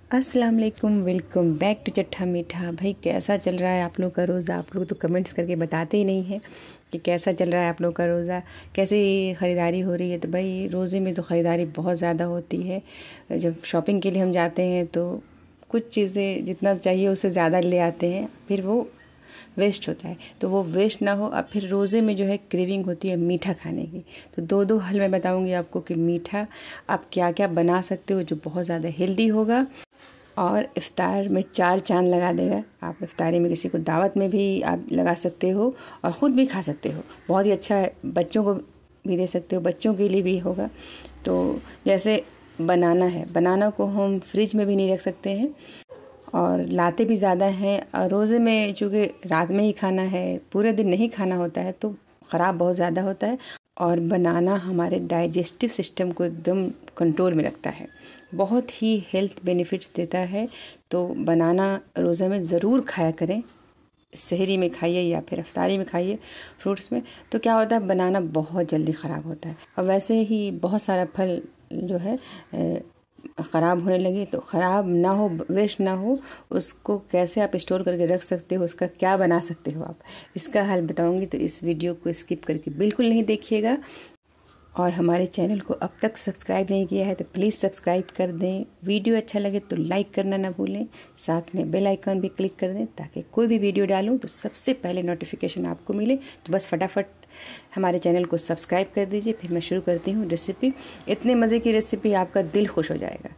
अस्सलाम वालेकुम, welcome back to चट्टा मीठा। भाई कैसा चल रहा है आप लोग का रोज़ा? आप लोग तो कमेंट्स करके बताते ही नहीं हैं कि कैसा चल रहा है आप लोग का रोज़ा, कैसी ख़रीदारी हो रही है। तो भाई रोज़े में तो ख़रीदारी बहुत ज़्यादा होती है। जब शॉपिंग के लिए हम जाते हैं तो कुछ चीज़ें जितना चाहिए उससे ज़्यादा ले आते हैं, फिर वो वेस्ट होता है। तो वो वेस्ट ना हो। अब फिर रोज़े में जो है क्रेविंग होती है मीठा खाने की। तो दो हल मैं बताऊंगी आपको कि मीठा आप क्या क्या बना सकते हो जो बहुत ज़्यादा हेल्दी होगा और इफ़्तार में 4 चाँद लगा देगा। आप इफ़्तारी में किसी को दावत में भी आप लगा सकते हो और ख़ुद भी खा सकते हो। बहुत ही अच्छा है, बच्चों को भी दे सकते हो, बच्चों के लिए भी होगा। तो जैसे बनाना है, बनाना को हम फ्रिज में भी नहीं रख सकते हैं और लाते भी ज़्यादा हैं। और रोज़े में चूँकि रात में ही खाना है, पूरे दिन नहीं खाना होता है, तो ख़राब बहुत ज़्यादा होता है। और बनाना हमारे डाइजेस्टिव सिस्टम को एकदम कंट्रोल में रखता है, बहुत ही हेल्थ बेनिफिट्स देता है। तो बनाना रोज़े में ज़रूर खाया करें। सहरी में खाइए या फिर इफ्तारी में खाइए फ्रूट्स में। तो क्या होता है, बनाना बहुत जल्दी ख़राब होता है। और वैसे ही बहुत सारा फल जो है ख़राब होने लगे, तो ख़राब ना हो, वेस्ट ना हो, उसको कैसे आप स्टोर करके रख सकते हो, उसका क्या बना सकते हो आप, इसका हल बताऊंगी। तो इस वीडियो को स्किप करके बिल्कुल नहीं देखिएगा। और हमारे चैनल को अब तक सब्सक्राइब नहीं किया है तो प्लीज़ सब्सक्राइब कर दें। वीडियो अच्छा लगे तो लाइक करना ना भूलें, साथ में बेल आइकन भी क्लिक कर दें ताकि कोई भी वीडियो डालूं तो सबसे पहले नोटिफिकेशन आपको मिले। तो बस फटाफट हमारे चैनल को सब्सक्राइब कर दीजिए। फिर मैं शुरू करती हूँ रेसिपी। इतने मज़े की रेसिपी, आपका दिल खुश हो जाएगा।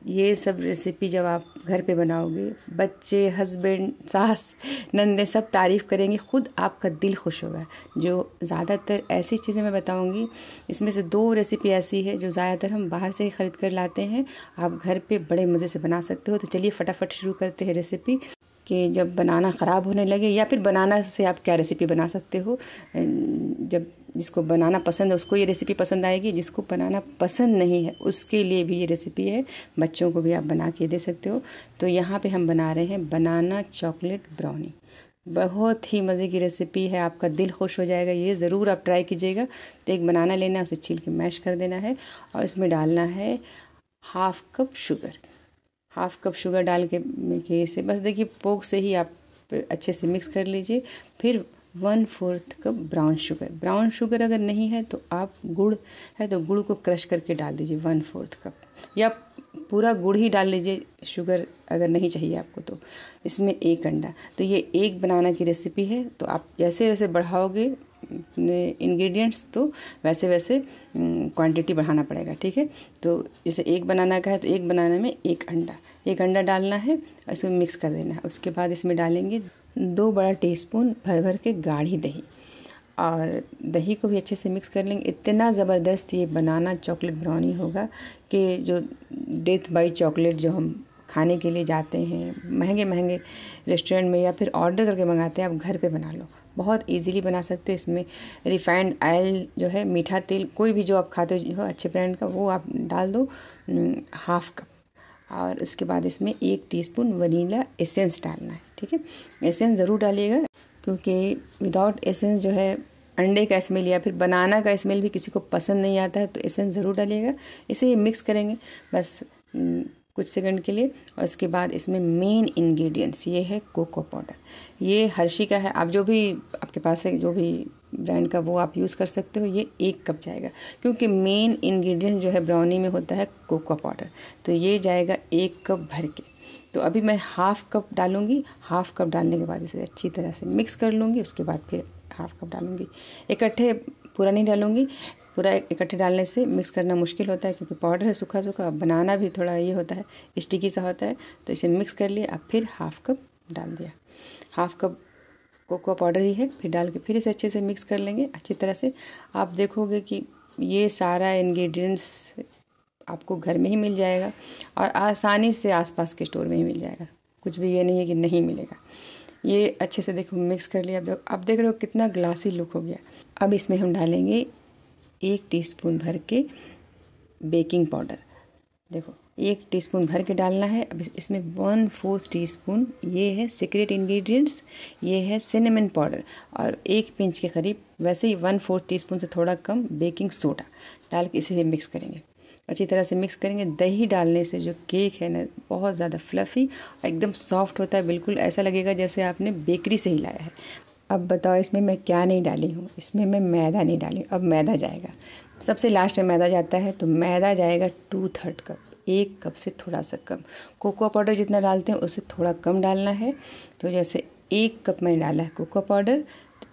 ये सब रेसिपी जब आप घर पे बनाओगे, बच्चे, हस्बैंड, सास, नंदे सब तारीफ़ करेंगे, ख़ुद आपका दिल खुश होगा। जो ज़्यादातर ऐसी चीज़ें मैं बताऊंगी, इसमें से 2 रेसिपी ऐसी है जो ज़्यादातर हम बाहर से ही ख़रीद कर लाते हैं, आप घर पे बड़े मज़े से बना सकते हो। तो चलिए फटाफट शुरू करते हैं रेसिपी। कि जब बनाना ख़राब होने लगे, या फिर बनाना से आप क्या रेसिपी बना सकते हो। जब जिसको बनाना पसंद है उसको ये रेसिपी पसंद आएगी, जिसको बनाना पसंद नहीं है उसके लिए भी ये रेसिपी है। बच्चों को भी आप बना के दे सकते हो। तो यहाँ पे हम बना रहे हैं बनाना चॉकलेट ब्राउनी। बहुत ही मज़े की रेसिपी है, आपका दिल खुश हो जाएगा। ये ज़रूर आप ट्राई कीजिएगा। तो एक बनाना लेना है, उसे छील के मैश कर देना है और इसमें डालना है 1/2 कप शुगर। 1/2 कप शुगर डाल के इसे बस देखिए पोक से ही आप अच्छे से मिक्स कर लीजिए। फिर 1/4 cup brown sugar. Brown sugar अगर नहीं है तो आप गुड़ है तो गुड़ को क्रश करके डाल दीजिए 1/4 कप, या पूरा गुड़ ही डाल लीजिए, शुगर अगर नहीं चाहिए आपको तो। इसमें 1 अंडा। तो ये एक बनाना की रेसिपी है। तो आप जैसे जैसे बढ़ाओगे इंग्रेडिएंट्स तो वैसे वैसे क्वांटिटी बढ़ाना पड़ेगा, ठीक है। तो जैसे 1 बनाना का है तो 1 बनाना में 1 अंडा डालना है और इसमें मिक्स कर देना है। उसके बाद इसमें डालेंगे 2 बड़ा टीस्पून भर भर के गाढ़ी दही, और दही को भी अच्छे से मिक्स कर लेंगे। इतना ज़बरदस्त ये बनाना चॉकलेट ब्राउनी होगा कि जो डेथ बाई चॉकलेट जो हम खाने के लिए जाते हैं महंगे महंगे रेस्टोरेंट में या फिर ऑर्डर करके मंगाते हैं, आप घर पे बना लो, बहुत इजीली बना सकते हो। इसमें रिफाइंड ऑयल जो है, मीठा तेल, कोई भी जो आप खाते हो अच्छे ब्रांड का, वो आप डाल दो 1/2 कप। और उसके बाद इसमें 1 टीस्पून वनीला एसेंस डालना है, ठीक है। एसेंस ज़रूर डालिएगा क्योंकि विदाउट एसेंस जो है अंडे का स्मेल या फिर बनाना का स्मेल भी किसी को पसंद नहीं आता है। तो एसेंस ज़रूर डालिएगा। इसे मिक्स करेंगे बस कुछ सेकंड के लिए। और उसके बाद इसमें मेन इंग्रेडिएंट्स ये है कोको पाउडर। ये हर्शी का है, आप जो भी आपके पास है जो भी ब्रांड का वो आप यूज़ कर सकते हो। ये 1 कप जाएगा क्योंकि मेन इंग्रेडिएंट जो है ब्राउनी में होता है कोको पाउडर। तो ये जाएगा 1 कप भर के। तो अभी मैं 1/2 कप डालूंगी। 1/2 कप डालने के बाद इसे अच्छी तरह से मिक्स कर लूँगी। उसके बाद फिर 1/2 कप डालूंगी। इकट्ठे पूरा नहीं डालूंगी, पूरा इकट्ठे डालने से मिक्स करना मुश्किल होता है क्योंकि पाउडर है सूखा सूखा, बनाना भी थोड़ा ये होता है, स्टिकी सा होता है। तो इसे मिक्स कर लिया। अब फिर 1/2 कप डाल दिया, 1/2 कप कोको पाउडर ही है, फिर डाल के फिर इसे अच्छे से मिक्स कर लेंगे अच्छी तरह से। आप देखोगे कि ये सारा इंग्रेडिएंट्स आपको घर में ही मिल जाएगा और आसानी से आसपास के स्टोर में ही मिल जाएगा। कुछ भी ये नहीं है कि नहीं मिलेगा। ये अच्छे से देखो मिक्स कर लिया। अब देख रहे हो कितना ग्लासी लुक हो गया। अब इसमें हम डालेंगे 1 टीस्पून भर के बेकिंग पाउडर। देखो 1 टीस्पून भर के डालना है। अब इसमें 1/4 टीस्पून ये है सीक्रेट इंग्रेडिएंट्स, ये है सिनेमन पाउडर, और 1 पिंच के करीब, वैसे ही 1/4 टीस्पून से थोड़ा कम बेकिंग सोडा डाल के इसे भी मिक्स करेंगे। अच्छी तरह से मिक्स करेंगे। दही डालने से जो केक है ना बहुत ज़्यादा फ्लफ़ी और एकदम सॉफ्ट होता है, बिल्कुल ऐसा लगेगा जैसे आपने बेकरी से ही लाया है। अब बताओ इसमें मैं क्या नहीं डाली हूँ, इसमें मैं मैदा नहीं डाली। अब मैदा जाएगा, सबसे लास्ट में मैदा जाता है, तो मैदा जाएगा 2/3 कप, 1 कप से थोड़ा सा कम। कोकोआ पाउडर जितना डालते हैं उससे थोड़ा कम डालना है। तो जैसे 1 कप मैंने डाला है कोकोआ पाउडर,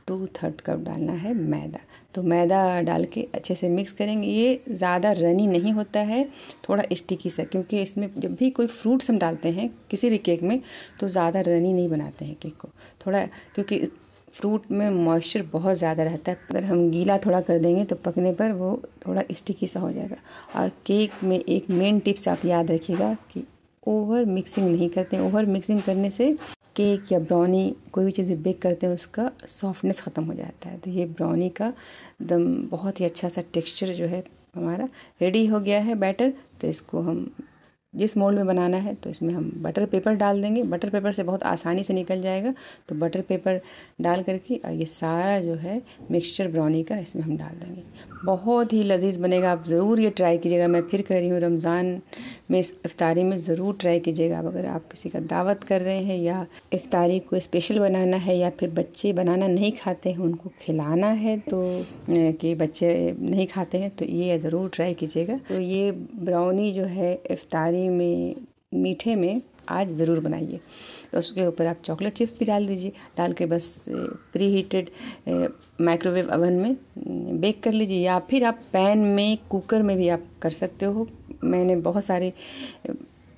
2/3 कप डालना है मैदा। तो मैदा डाल के अच्छे से मिक्स करेंगे। ये ज़्यादा रनी नहीं होता है, थोड़ा स्टिकी सा, क्योंकि इसमें जब भी कोई फ्रूट्स हम डालते हैं किसी भी केक में तो ज़्यादा रनी नहीं बनाते हैं केक को, थोड़ा, क्योंकि फ्रूट में मॉइस्चर बहुत ज़्यादा रहता है। अगर हम गीला थोड़ा कर देंगे तो पकने पर वो थोड़ा स्टिकी सा हो जाएगा। और केक में एक मेन टिप्स आप याद रखिएगा कि ओवर मिक्सिंग नहीं करते हैं। ओवर मिक्सिंग करने से केक या ब्राउनी कोई भी चीज़ भी बेक करते हैं उसका सॉफ्टनेस ख़त्म हो जाता है। तो ये ब्राउनी का एकदम बहुत ही अच्छा सा टेक्सचर जो है हमारा रेडी हो गया है बैटर। तो इसको हम जिस मोल्ड में बनाना है तो इसमें हम बटर पेपर डाल देंगे। बटर पेपर से बहुत आसानी से निकल जाएगा। तो बटर पेपर डाल करके और ये सारा जो है मिक्सचर ब्राउनी का इसमें हम डाल देंगे। बहुत ही लजीज बनेगा, आप ज़रूर ये ट्राई कीजिएगा। मैं फिर कह रही हूँ, रमज़ान में इस इफ्तारी में ज़रूर ट्राई कीजिएगा। अब अगर आप किसी का दावत कर रहे हैं या इफ्तारी को स्पेशल बनाना है या फिर बच्चे बनाना नहीं खाते हैं उनको खिलाना है, तो कि बच्चे नहीं खाते हैं तो ये ज़रूर ट्राई कीजिएगा। तो ये ब्राउनी जो है इफ्तारी में मीठे में आज ज़रूर बनाइए। तो उसके ऊपर आप चॉकलेट चिप्स भी डाल दीजिए, डाल के बस प्री हीटेड माइक्रोवेव ओवन में बेक कर लीजिए, या फिर आप पैन में कुकर में भी आप कर सकते हो। मैंने बहुत सारे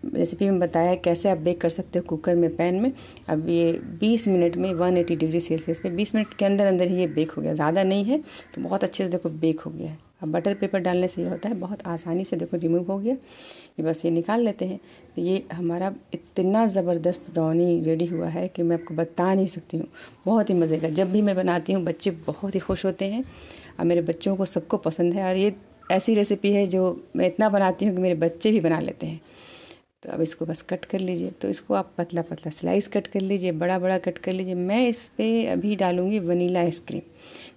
रेसिपी में बताया कैसे आप बेक कर सकते हो कुकर में, पैन में। अब ये 20 मिनट में 180 डिग्री सेल्सियस पे 20 मिनट के अंदर अंदर ही ये बेक हो गया, ज़्यादा नहीं है। तो बहुत अच्छे से देखो बेक हो गया है। अब बटर पेपर डालने से ये होता है बहुत आसानी से देखो रिमूव हो गया। ये बस ये निकाल लेते हैं। तो ये हमारा इतना ज़बरदस्त ब्राउनी रेडी हुआ है कि मैं आपको बता नहीं सकती हूँ। बहुत ही मज़े का, जब भी मैं बनाती हूँ बच्चे बहुत ही खुश होते हैं और मेरे बच्चों को सबको पसंद है। और ये ऐसी रेसिपी है जो मैं इतना बनाती हूँ कि मेरे बच्चे भी बना लेते हैं। तो अब इसको बस कट कर लीजिए। तो इसको आप पतला पतला स्लाइस कट कर लीजिए, बड़ा बड़ा कट कर लीजिए। मैं इस पर अभी डालूँगी वनीला आइसक्रीम,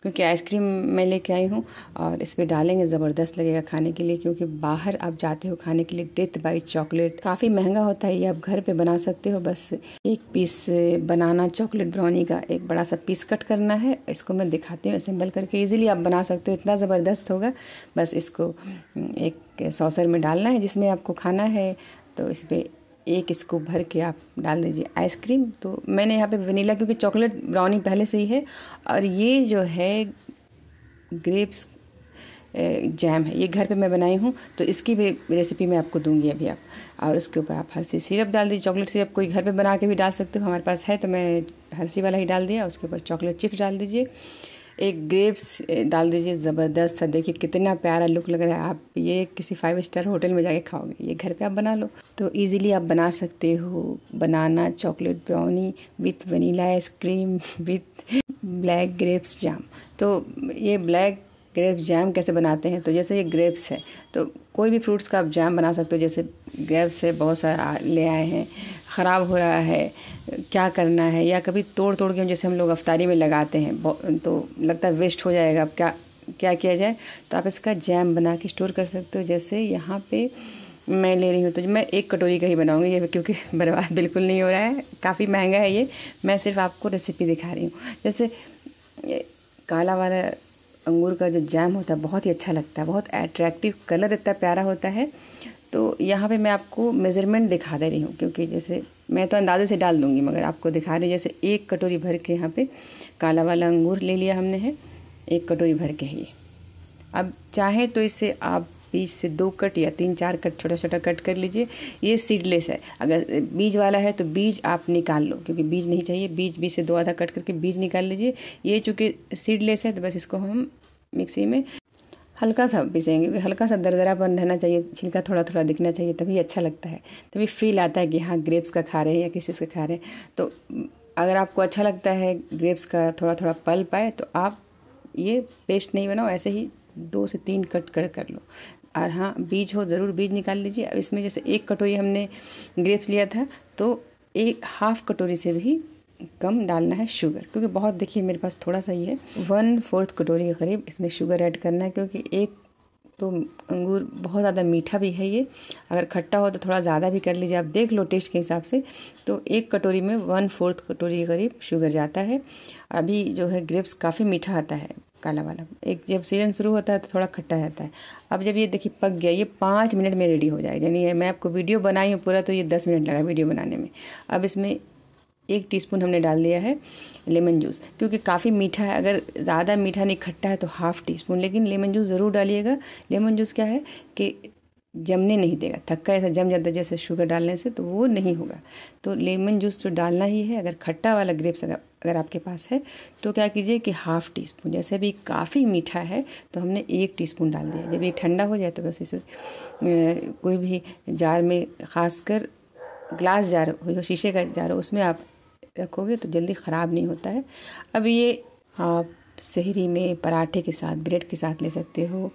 क्योंकि आइसक्रीम मैं लेके आई हूँ और इस पर डालेंगे ज़बरदस्त लगेगा खाने के लिए। क्योंकि बाहर आप जाते हो खाने के लिए डेथ बाई चॉकलेट काफ़ी महंगा होता है, ये आप घर पे बना सकते हो। बस एक पीस बनाना चॉकलेट ब्राउनी का एक बड़ा सा पीस कट करना है। इसको मैं दिखाती हूँ असेंबल करके, ईजिली आप बना सकते हो, इतना ज़बरदस्त होगा। बस इसको एक सॉसर में डालना है जिसमें आपको खाना है। तो इस पर 1 स्कूप भर के आप डाल दीजिए आइसक्रीम। तो मैंने यहाँ पे वनीला, क्योंकि चॉकलेट ब्राउनी पहले से ही है। और ये जो है ग्रेप्स जैम है, ये घर पे मैं बनाई हूँ। तो इसकी भी रेसिपी मैं आपको दूंगी अभी आप। और उसके ऊपर आप हर्षी सिरप डाल दीजिए। चॉकलेट सिरप कोई घर पे बना के भी डाल सकते हो, हमारे पास है तो मैं हर्षी वाला ही डाल दिया। उसके ऊपर चॉकलेट चिप्स डाल दीजिए, एक ग्रेप्स डाल दीजिए। ज़बरदस्त सा देखिए कितना प्यारा लुक लग रहा है। आप ये किसी 5 स्टार होटल में जाके खाओगे, ये घर पे आप बना लो। तो इजीली आप बना सकते हो banana chocolate brownie with vanilla ice cream with black grapes jam. तो ये ब्लैक ग्रेप्स जैम कैसे बनाते हैं, तो जैसे ये ग्रेप्स है तो कोई भी फ्रूट्स का आप जैम बना सकते हो। जैसे ग्रेप्स है बहुत सारा ले आए हैं, ख़राब हो रहा है, क्या करना है, या कभी तोड़ तोड़ के जैसे हम लोग अफ्तारी में लगाते हैं तो लगता है वेस्ट हो जाएगा, अब क्या किया जाए। तो आप इसका जैम बना के स्टोर कर सकते हो। जैसे यहाँ पे मैं ले रही हूँ तो मैं 1 कटोरी का ही बनाऊँगी ये, क्योंकि बर्बाद बिल्कुल नहीं हो रहा है, काफ़ी महंगा है ये। मैं सिर्फ आपको रेसिपी दिखा रही हूँ। जैसे काला वाला अंगूर का जो जैम होता है बहुत ही अच्छा लगता है, बहुत अट्रैक्टिव, कलर इतना प्यारा होता है। तो यहाँ पे मैं आपको मेज़रमेंट दिखा दे रही हूँ, क्योंकि जैसे मैं तो अंदाज़े से डाल दूँगी मगर आपको दिखा रही हूँ। जैसे 1 कटोरी भर के यहाँ पे काला वाला अंगूर ले लिया हमने है, 1 कटोरी भर के ही। अब चाहे तो इसे आप बीज से 2 कट या 3-4 कट छोटा छोटा कट कर लीजिए। ये सीडलेस है, अगर बीज वाला है तो बीज आप निकाल लो, क्योंकि बीज नहीं चाहिए। बीज से 2 आधा कट करके बीज निकाल लीजिए। ये चूँकि सीडलेस है तो बस इसको हम मिक्सी में हल्का सा पीसेंगे, क्योंकि हल्का सा दरदरापन रहना चाहिए, छिलका थोड़ा थोड़ा दिखना चाहिए, तभी अच्छा लगता है, तभी फील आता है कि हाँ ग्रेप्स का खा रहे हैं या किसी से खा रहे हैं। तो अगर आपको अच्छा लगता है ग्रेप्स का थोड़ा थोड़ा पल्प आए तो आप ये पेस्ट नहीं बनाओ, ऐसे ही 2 से 3 कट कर लो। और हाँ बीज हो ज़रूर बीज निकाल लीजिए। अब इसमें जैसे 1 कटोरी हमने ग्रेप्स लिया था तो 1/2 कटोरी से भी कम डालना है शुगर, क्योंकि बहुत देखिए मेरे पास थोड़ा सा ही है। 1/4 कटोरी के करीब इसमें शुगर ऐड करना है, क्योंकि 1 तो अंगूर बहुत ज़्यादा मीठा भी है ये, अगर खट्टा हो तो थोड़ा ज़्यादा भी कर लीजिए, आप देख लो टेस्ट के हिसाब से। तो 1 कटोरी में 1/4 कटोरी के करीब शुगर जाता है। अभी जो है ग्रेप्स काफ़ी मीठा आता है काला वाला, एक जब सीजन शुरू होता है तो थोड़ा खट्टा रहता है। अब जब ये देखिए पक गया, ये 5 मिनट में रेडी हो जाएगा। यानी मैं आपको वीडियो बनाई हूँ पूरा, तो ये 10 मिनट लगा वीडियो बनाने में। अब इसमें 1 टीस्पून हमने डाल दिया है लेमन जूस, क्योंकि काफ़ी मीठा है, अगर ज़्यादा मीठा नहीं खट्टा है तो 1/2 टीस्पून, लेकिन लेमन जूस ज़रूर डालिएगा। लेमन जूस क्या है कि जमने नहीं देगा, थक्का ऐसा जम जाता है जैसे शुगर डालने से, तो वो नहीं होगा। तो लेमन जूस तो डालना ही है। अगर खट्टा वाला ग्रेप्स अगर आपके पास है तो क्या कीजिए कि 1/2 टीस्पून, जैसे अभी काफ़ी मीठा है तो हमने 1 टीस्पून डाल दिया। जब ये ठंडा हो जाए तो बस इसे कोई भी जार में, ख़ासकर ग्लास जार हो, शीशे का जार हो, उसमें आप रखोगे तो जल्दी ख़राब नहीं होता है। अब ये आप सहरी में पराठे के साथ, ब्रेड के साथ ले सकते हो,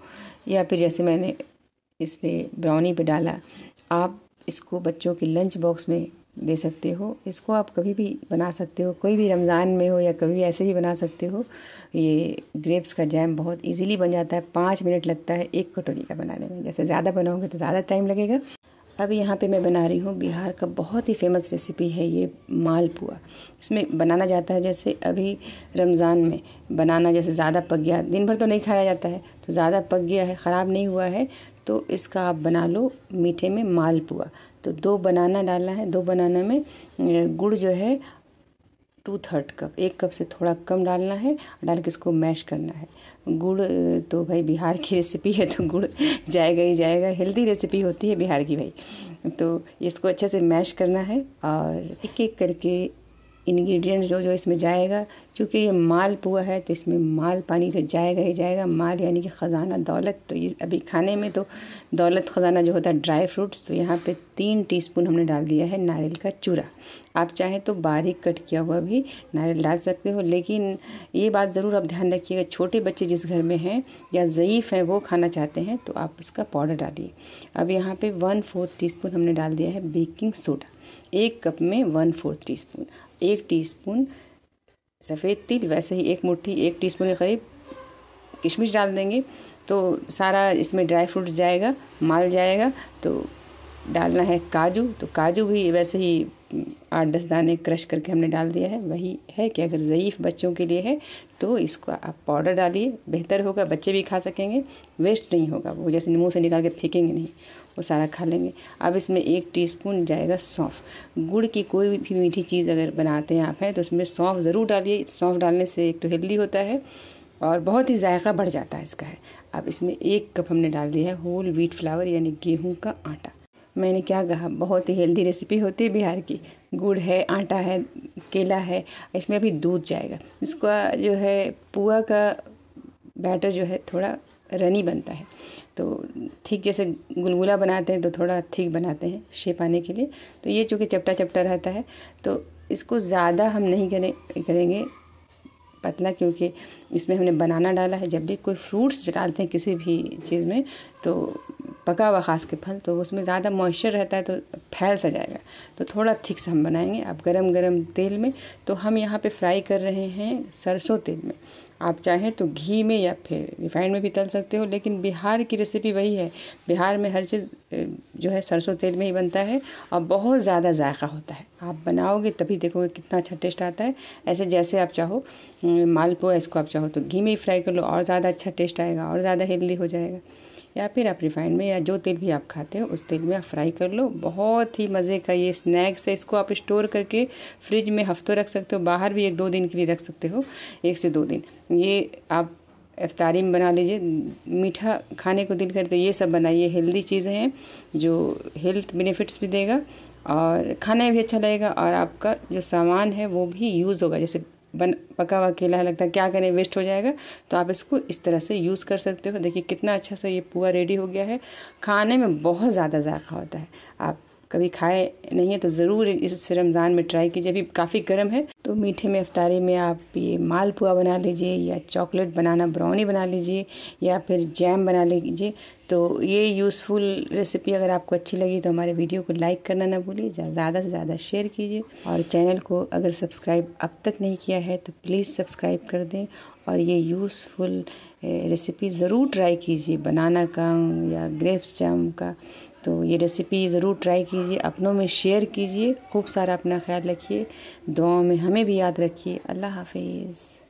या फिर जैसे मैंने इस पर ब्राउनी पे डाला, आप इसको बच्चों के लंच बॉक्स में दे सकते हो। इसको आप कभी भी बना सकते हो, कोई भी रमज़ान में हो या कभी ऐसे भी बना सकते हो। ये ग्रेप्स का जैम बहुत इजीली बन जाता है, 5 मिनट लगता है 1 कटोरी का बनाने में। जैसे ज़्यादा बनाओगे तो ज़्यादा टाइम लगेगा। अब यहाँ पे मैं बना रही हूँ बिहार का बहुत ही फेमस रेसिपी है ये मालपुआ। इसमें बनाना जाता है, जैसे अभी रमज़ान में बनाना, जैसे ज़्यादा पक गया, दिन भर तो नहीं खाया जाता है, तो ज़्यादा पक गया है, ख़राब नहीं हुआ है, तो इसका आप बना लो मीठे में मालपुआ। तो 2 बनाना डालना है। 2 बनाना में गुड़ जो है 2/3 कप, 1 कप से थोड़ा कम डालना है, डाल के इसको मैश करना है। गुड़ तो भाई बिहार की रेसिपी है तो गुड़ जाएगा ही जाएगा, हेल्दी रेसिपी होती है बिहार की भाई। तो इसको अच्छे से मैश करना है और एक एक करके इंग्रेडिएंट्स जो इसमें जाएगा, क्योंकि ये मालपुआ है तो इसमें माल पानी तो जाएगा ही जाएगा। माल यानी कि ख़जाना, दौलत। तो ये अभी खाने में तो दौलत ख़जाना जो होता है ड्राई फ्रूट्स, तो यहाँ पे 3 टीस्पून हमने डाल दिया है नारियल का चूरा। आप चाहें तो बारीक कट किया हुआ भी नारियल डाल सकते हो, लेकिन ये बात ज़रूर आप ध्यान रखिएगा, छोटे बच्चे जिस घर में हैं या ज़ईफ़ हैं वो खाना चाहते हैं तो आप इसका पाउडर डालिए। अब यहाँ पे 1/4 टीस्पून हमने डाल दिया है बेकिंग सोडा। 1 कप में 1/4 टीस्पून। 1 टीस्पून सफ़ेद तिल, वैसे ही 1 मुट्ठी, 1 टीस्पून के करीब किशमिश डाल देंगे, तो सारा इसमें ड्राई फ्रूट्स जाएगा, माल जाएगा। तो डालना है काजू, तो काजू भी वैसे ही 8-10 दाने क्रश करके हमने डाल दिया है। वही है कि अगर ज़ईफ़ बच्चों के लिए है तो इसको आप पाउडर डालिए, बेहतर होगा, बच्चे भी खा सकेंगे, वेस्ट नहीं होगा, वो जैसे मुँह से निकाल के फेंकेंगे नहीं, वो सारा खा लेंगे। अब इसमें 1 टीस्पून जाएगा सौंफ। गुड़ की कोई भी मीठी चीज़ अगर बनाते हैं आप हैं तो उसमें सौंफ ज़रूर डालिए। सौंफ डालने से एक तो हेल्दी होता है और बहुत ही जायका बढ़ जाता है इसका है। अब इसमें 1 कप हमने डाल दिया है होल व्हीट फ्लावर यानी गेहूँ का आटा। मैंने क्या कहा, बहुत ही हेल्दी रेसिपी होती है बिहार की। गुड़ है, आटा है, केला है, इसमें अभी दूध जाएगा। इसका जो है पुआ का बैटर जो है थोड़ा रनी बनता है, तो ठीक जैसे गुलगुला बनाते हैं तो थोड़ा ठीक बनाते हैं शेप आने के लिए। तो ये चूँकि चपटा चपटा रहता है तो इसको ज़्यादा हम नहीं करेंगे पतला, क्योंकि इसमें हमने बनाना डाला है। जब भी कोई फ्रूट्स डालते हैं किसी भी चीज़ में तो पका हुआ खास के फल, तो उसमें ज़्यादा मॉइस्चर रहता है तो फैल सा जाएगा, तो थोड़ा थिक से हम बनाएंगे। अब गरम तेल में, तो हम यहाँ पे फ्राई कर रहे हैं सरसों तेल में। आप चाहें तो घी में या फिर रिफाइंड में भी तल सकते हो, लेकिन बिहार की रेसिपी वही है। बिहार में हर चीज़ जो है सरसों तेल में ही बनता है और बहुत ज़्यादा जायका होता है। आप बनाओगे तभी देखोगे कितना अच्छा टेस्ट आता है। ऐसे जैसे आप चाहो मालपुआ, इसको आप चाहो तो घी में ही फ्राई कर लो, और ज़्यादा अच्छा टेस्ट आएगा और ज़्यादा हेल्दी हो जाएगा। या फिर आप रिफाइंड में या जो तेल भी आप खाते हो उस तेल में आप फ्राई कर लो। बहुत ही मज़े का ये स्नैक्स है। इसको आप स्टोर करके फ्रिज में हफ्तों रख सकते हो, बाहर भी 1-2 दिन के लिए रख सकते हो, 1 से 2 दिन। ये आप इफ्तारी में बना लीजिए। मीठा खाने को दिल करे तो ये सब बनाइए। हेल्दी चीज़ें हैं जो हेल्थ बेनिफिट्स भी देगा और खाने में भी अच्छा लगेगा, और आपका जो सामान है वो भी यूज़ होगा। जैसे पका हुआ केला है, लगता है क्या करें, वेस्ट हो जाएगा, तो आप इसको इस तरह से यूज़ कर सकते हो। देखिए कितना अच्छा सा ये पुआ रेडी हो गया है। खाने में बहुत ज़्यादा जायका होता है। आप कभी खाए नहीं है तो ज़रूर इस रमज़ान में ट्राई कीजिए। अभी काफ़ी गर्म है तो तो मीठे में इफ्तारी में आप ये मालपुआ बना लीजिए, या चॉकलेट बनाना ब्राउनी बना लीजिए, या फिर जैम बना लीजिए। तो ये यूज़फुल रेसिपी अगर आपको अच्छी लगी तो हमारे वीडियो को लाइक करना ना भूलिए, ज़्यादा से ज़्यादा शेयर कीजिए, और चैनल को अगर सब्सक्राइब अब तक नहीं किया है तो प्लीज़ सब्सक्राइब कर दें। और ये यूज़फुल रेसिपी ज़रूर ट्राई कीजिए, बनाना का या ग्रेप्स जैम का। तो ये रेसिपी ज़रूर ट्राई कीजिए, अपनों में शेयर कीजिए। खूब सारा अपना ख्याल रखिए, दुआओं में हमें भी याद रखिए। अल्लाह हाफिज़।